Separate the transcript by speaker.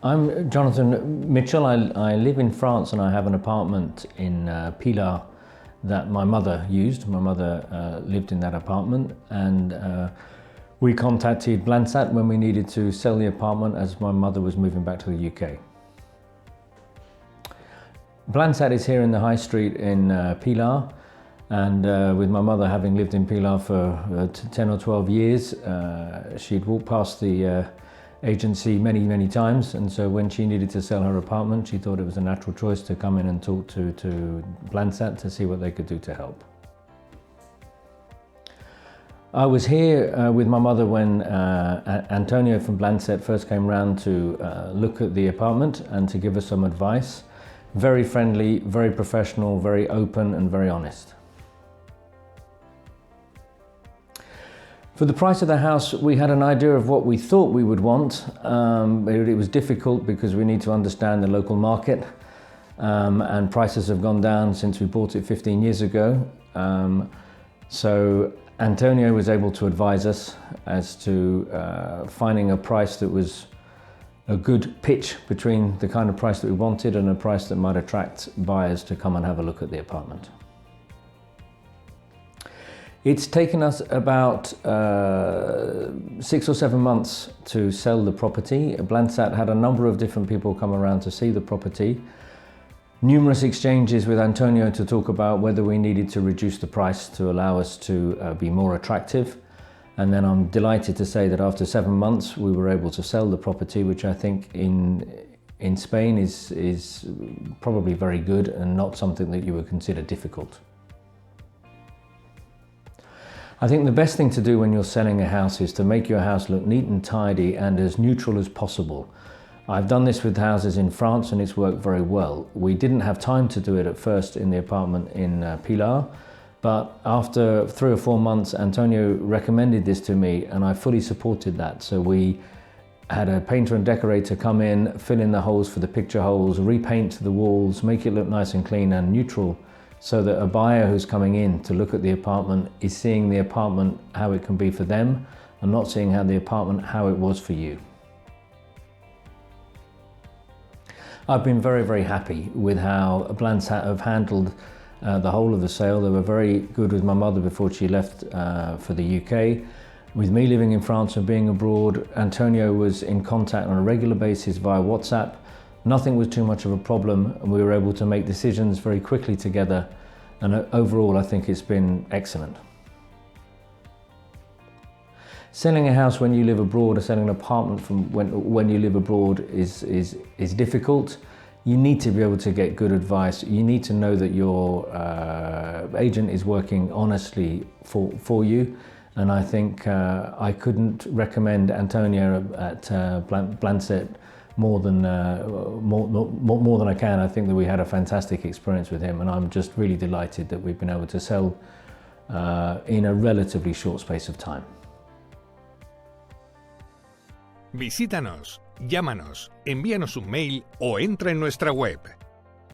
Speaker 1: I'm Jonathan Mitchell. I live in France and I have an apartment in Pilar that my mother used. My mother lived in that apartment, and we contacted Blansat when we needed to sell the apartment as my mother was moving back to the UK. Blansat is here in the High Street in Pilar, and with my mother having lived in Pilar for 10 or 12 years, she'd walked past the agency many times, and so when she needed to sell her apartment, she thought it was a natural choice to come in and talk to Blansat to see what they could do to help. I was here with my mother when Antonio from Blansat first came round to look at the apartment and to give us some advice. Very friendly, very professional, very open and very honest. For the price of the house, we had an idea of what we thought we would want. It was difficult because we need to understand the local market, and prices have gone down since we bought it 15 years ago. So Antonio was able to advise us as to finding a price that was a good pitch between the kind of price that we wanted and a price that might attract buyers to come and have a look at the apartment. It's taken us about 6 or 7 months to sell the property. Blansat had a number of different people come around to see the property. Numerous exchanges with Antonio to talk about whether we needed to reduce the price to allow us to be more attractive. And then I'm delighted to say that after 7 months we were able to sell the property, which I think in Spain is probably very good and not something that you would consider difficult. I think the best thing to do when you're selling a house is to make your house look neat and tidy and as neutral as possible. I've done this with houses in France and it's worked very well. We didn't have time to do it at first in the apartment in Pilar, but after 3 or 4 months, Antonio recommended this to me and I fully supported that. So we had a painter and decorator come in, fill in the holes for the picture holes, repaint the walls, make it look nice and clean and neutral, so that a buyer who's coming in to look at the apartment is seeing the apartment how it can be for them and not seeing how the apartment how it was for you. I've been very happy with how Blansat have handled the whole of the sale. They were very good with my mother before she left for the UK. With me living in France and being abroad, Antonio was in contact on a regular basis via WhatsApp. Nothing was too much of a problem and we were able to make decisions very quickly together, and overall I think it's been excellent. Selling a house when you live abroad or selling an apartment from when you live abroad is difficult. You need to be able to get good advice. You need to know that your agent is working honestly for you, and I think I couldn't recommend Antonio at Blansat more than I can. I think that we had a fantastic experience with him and I'm just really delighted that we've been able to sell in a relatively short space of time.
Speaker 2: Visítanos, llámanos, envíanos un mail o entra en nuestra web.